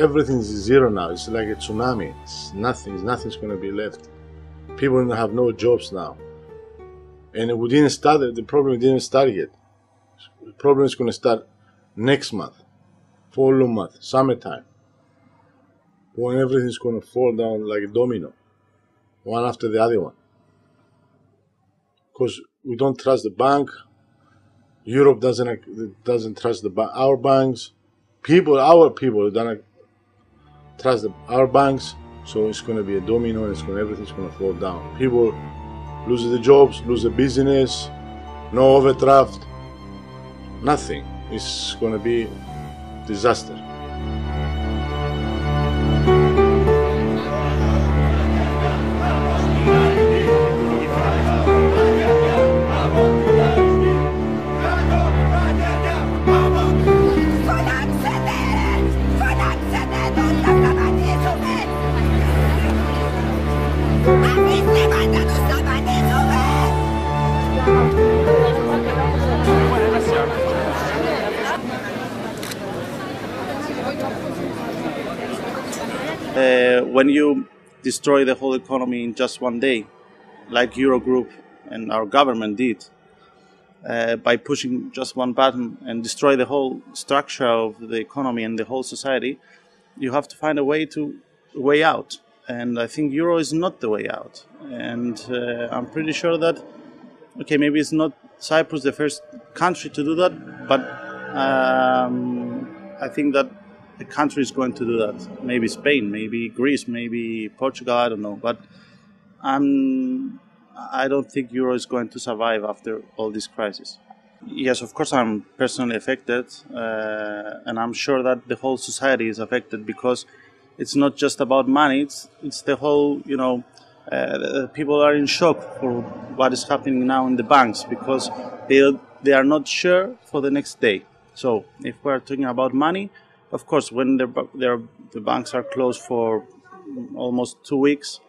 everything's zero now. It's like a tsunami. It's nothing's going to be left. People have no jobs now. And we didn't start, the problem didn't start yet. The problem is going to start next month, fall month, summertime, when everything's going to fall down like a domino, one after the other one. Because we don't trust the bank. Europe doesn't trust our banks. Our people don't trust our banks. So it's going to be a domino, and everything's going to fall down. People lose their jobs, lose their business, no overdraft, nothing. It's going to be disaster. When you destroy the whole economy in just one day, like Eurogroup and our government did, by pushing just one button and destroy the whole structure of the economy and the whole society, you have to find a way out. And I think Euro is not the way out. And I'm pretty sure that, okay, maybe it's not Cyprus the first country to do that, but I think that the country is going to do that. Maybe Spain, maybe Greece, maybe Portugal, I don't know. But I don't think Euro is going to survive after all this crisis. Yes, of course I'm personally affected, and I'm sure that the whole society is affected, because it's not just about money, it's the whole, people are in shock for what is happening now in the banks, because they are not sure for the next day. So if we're talking about money, of course, when the banks are closed for almost 2 weeks,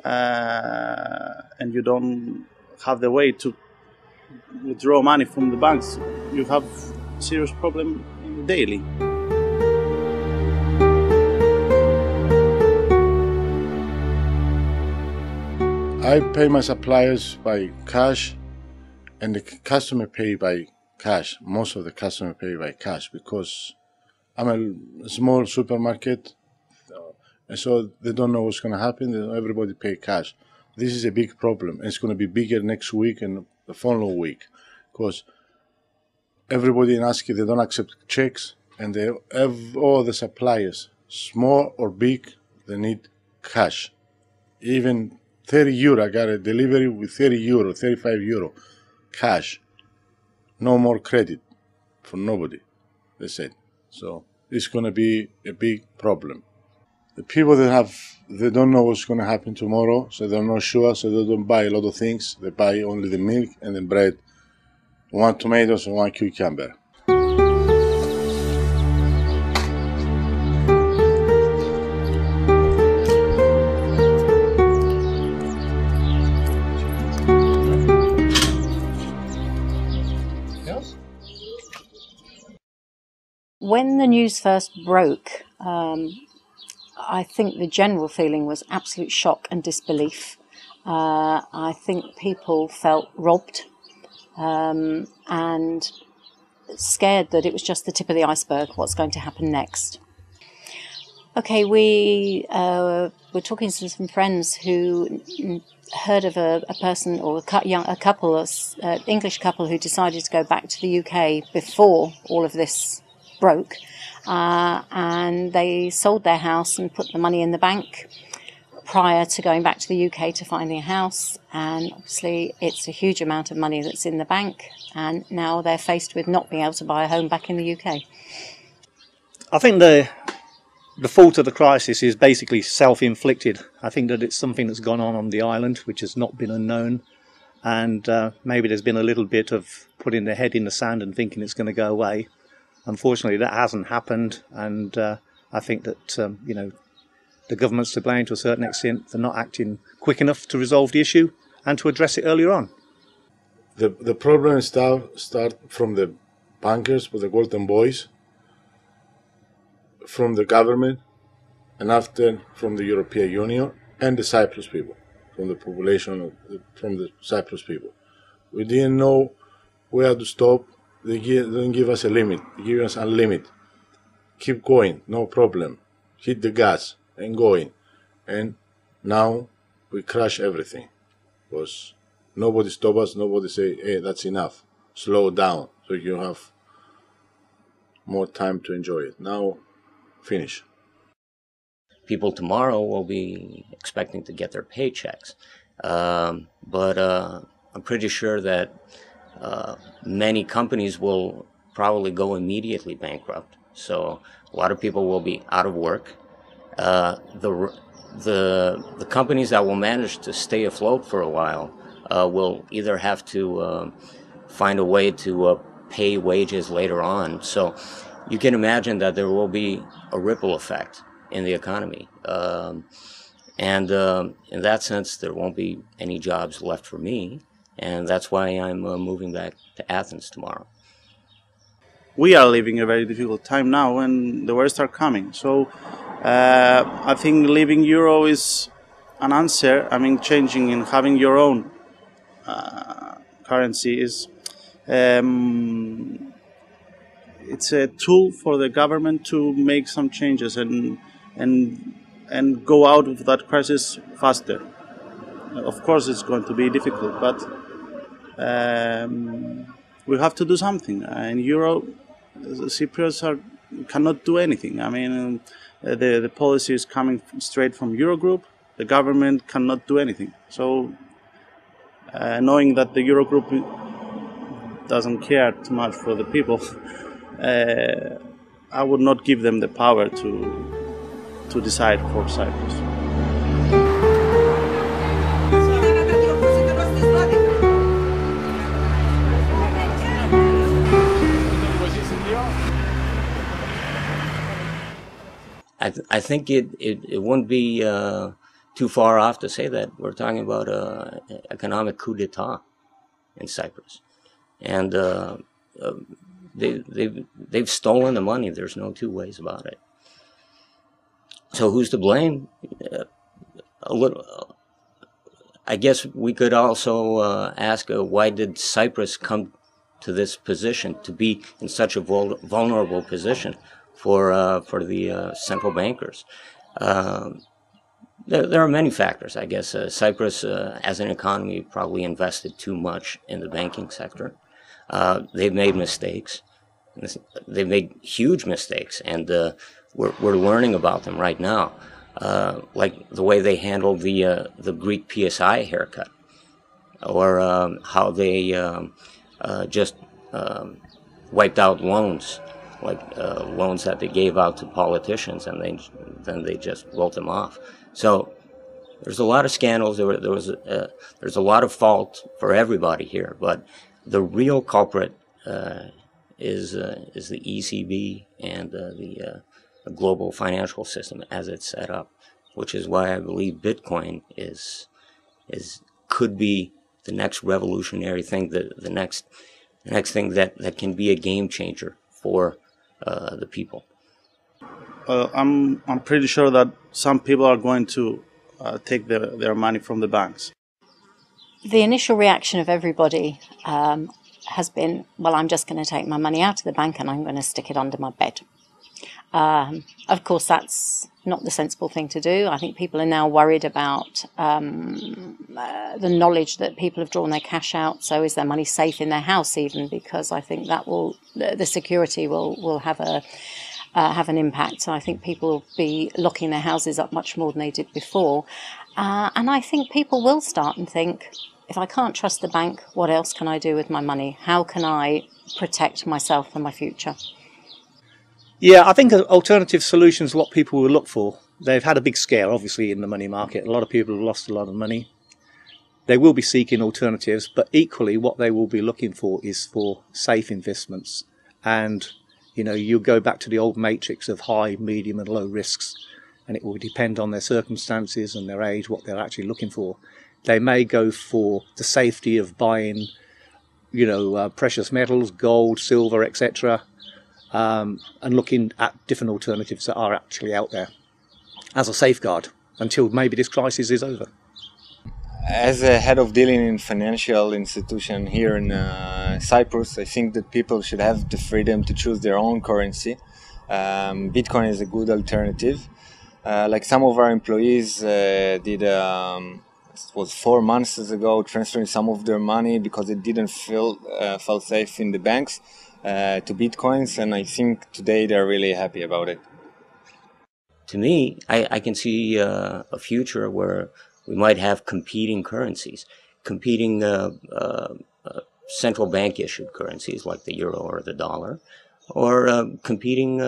and you don't have the way to withdraw money from the banks, you have serious problem daily. I pay my suppliers by cash, and the customer pay by cash. Most of the customer pay by cash, because I'm a small supermarket, and so they don't know what's going to happen. Everybody pay cash. This is a big problem, and it's going to be bigger next week and the following week, because everybody in ASCII, they don't accept checks, and they have all the suppliers, small or big, they need cash. Even 30 euro, I got a delivery with 30 euro, 35 euro, cash. No more credit for nobody, they said. So it's going to be a big problem. The people they don't know what's going to happen tomorrow, so they're not sure, so they don't buy a lot of things. They buy only the milk and the bread, 1 tomatoes and 1 cucumber. When the news first broke, I think the general feeling was absolute shock and disbelief. I think people felt robbed and scared that it was just the tip of the iceberg, what's going to happen next. Okay, we were talking to some friends who heard of a person or a couple, an English couple who decided to go back to the UK before all of this broke, and they sold their house and put the money in the bank prior to going back to the UK to finding a house. And obviously it's a huge amount of money that's in the bank, and now they're faced with not being able to buy a home back in the UK. I think the fault of the crisis is basically self-inflicted. I think that it's something that's gone on the island which has not been unknown, and maybe there's been a little bit of putting their head in the sand and thinking it's going to go away. Unfortunately, that hasn't happened, and I think that the government's to blame to a certain extent for not acting quick enough to resolve the issue and to address it earlier on. The problem start from the bankers, with the golden boys. from the government, and after from the European Union and the Cyprus people, from the population, from the Cyprus people. We didn't know where to stop. They didn't give us a limit. They give us unlimited. Keep going, no problem. Hit the gas and going. And now we crash everything. Because nobody stop us, nobody say, hey, that's enough. Slow down so you have more time to enjoy it. Now, finish. People tomorrow will be expecting to get their paychecks. But I'm pretty sure that many companies will probably go immediately bankrupt. So a lot of people will be out of work. The companies that will manage to stay afloat for a while will either have to find a way to pay wages later on. So you can imagine that there will be a ripple effect in the economy. And in that sense, there won't be any jobs left for me. And that's why I'm moving back to Athens tomorrow. We are living a very difficult time now, and the worst are coming. So I think leaving euro is an answer. I mean, changing and having your own currency is it's a tool for the government to make some changes and go out of that crisis faster. Of course, it's going to be difficult, but we have to do something. In euro, the Cypriots cannot do anything. I mean, the policy is coming straight from Eurogroup. The government cannot do anything. So, knowing that the Eurogroup doesn't care too much for the people, I would not give them the power to decide for Cyprus. I think it wouldn't be too far off to say that we're talking about an economic coup d'etat in Cyprus, and they've stolen the money. There's no two ways about it. So who's to blame? A little. I guess we could also ask why did Cyprus come to this position, to be in such a vulnerable position for the central bankers. There are many factors, I guess. Cyprus, as an economy, probably invested too much in the banking sector. They've made mistakes. They've made huge mistakes, and we're learning about them right now. Like the way they handled the Greek PSI haircut, or how they just wiped out loans, like loans that they gave out to politicians, and then they just wrote them off. So there's a lot of scandals. There's a lot of fault for everybody here, but the real culprit is the ECB and the global financial system as it's set up, which is why I believe Bitcoin could be the next revolutionary thing, the next thing that can be a game changer for the people. I'm pretty sure that some people are going to take their money from the banks. The initial reaction of everybody has been, well, I'm just going to take my money out of the bank and I'm going to stick it under my bed. Of course, that's not the sensible thing to do. I think people are now worried about the knowledge that people have drawn their cash out. So is their money safe in their house even? Because I think that the security will have an impact. So I think people will be locking their houses up much more than they did before. And I think people will start and think, if I can't trust the bank, what else can I do with my money? How can I protect myself and my future? Yeah, I think alternative solutions are what people will look for. They've had a big scare, obviously, in the money market. A lot of people have lost a lot of money. They will be seeking alternatives, but equally what they will be looking for is for safe investments. And, you know, you go back to the old matrix of high, medium and low risks, and it will depend on their circumstances and their age, what they're actually looking for. They may go for the safety of buying, you know, precious metals, gold, silver, etc., and looking at different alternatives that are actually out there as a safeguard until maybe this crisis is over. As a head of dealing in financial institution here in Cyprus, I think that people should have the freedom to choose their own currency. Bitcoin is a good alternative. Like some of our employees did, it was 4 months ago, transferring some of their money because it didn't feel safe in the banks to Bitcoins, and I think today they're really happy about it. To me, I can see a future where we might have competing currencies, competing central bank issued currencies like the euro or the dollar, or competing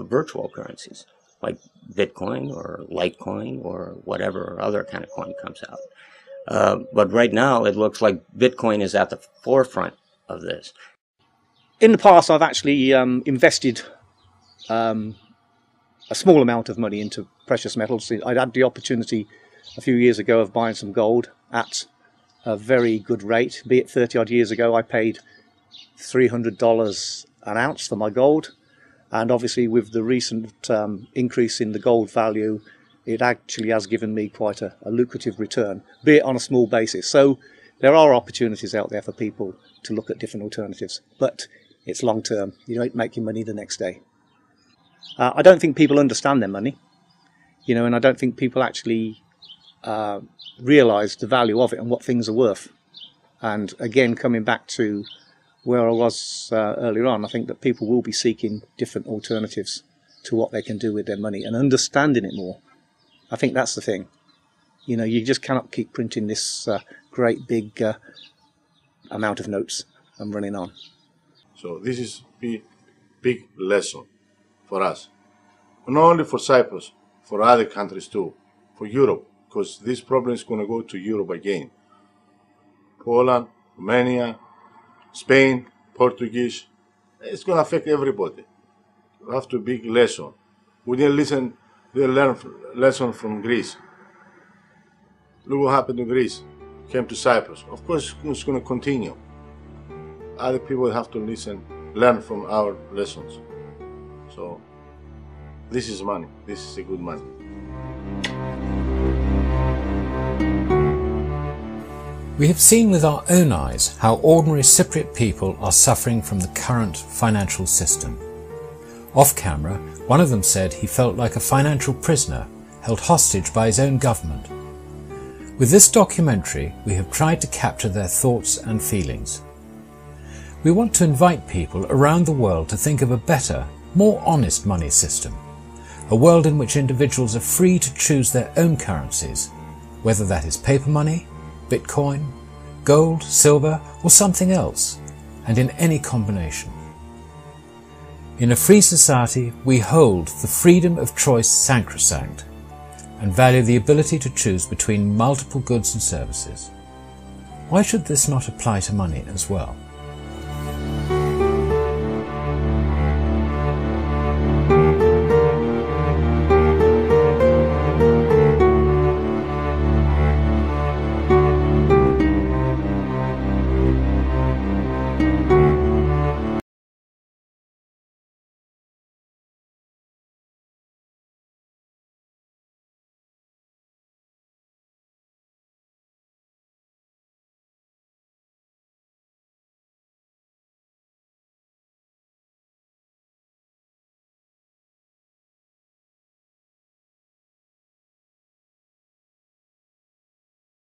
virtual currencies like Bitcoin or Litecoin or whatever other kind of coin comes out. But right now it looks like Bitcoin is at the forefront of this. In the past, I've actually invested a small amount of money into precious metals. I'd had the opportunity a few years ago of buying some gold at a very good rate. Be it 30 odd years ago, I paid $300 an ounce for my gold, and obviously with the recent increase in the gold value, it actually has given me quite a lucrative return, be it on a small basis. So there are opportunities out there for people to look at different alternatives, but it's long term. You don't make your money the next day. I don't think people understand their money, and I don't think people actually realise the value of it and what things are worth. And again, coming back to where I was earlier on, I think that people will be seeking different alternatives to what they can do with their money and understanding it more. I think that's the thing. You just cannot keep printing this great big amount of notes and running on. So this is a big lesson for us. Not only for Cyprus, for other countries too, for Europe, because this problem is going to go to Europe again. Poland, Romania, Spain, Portuguese, it's going to affect everybody. We have to big lesson. We didn't learn lesson from Greece. Look what happened to Greece. Came to Cyprus. Of course, it's going to continue. Other people have to learn from our lessons. So, this is money. This is a good money. We have seen with our own eyes how ordinary Cypriot people are suffering from the current financial system. Off camera, one of them said he felt like a financial prisoner held hostage by his own government. With this documentary, we have tried to capture their thoughts and feelings. We want to invite people around the world to think of a better, more honest money system, a world in which individuals are free to choose their own currencies, whether that is paper money, Bitcoin, gold, silver, or something else, and in any combination. In a free society, we hold the freedom of choice sacrosanct and value the ability to choose between multiple goods and services. Why should this not apply to money as well?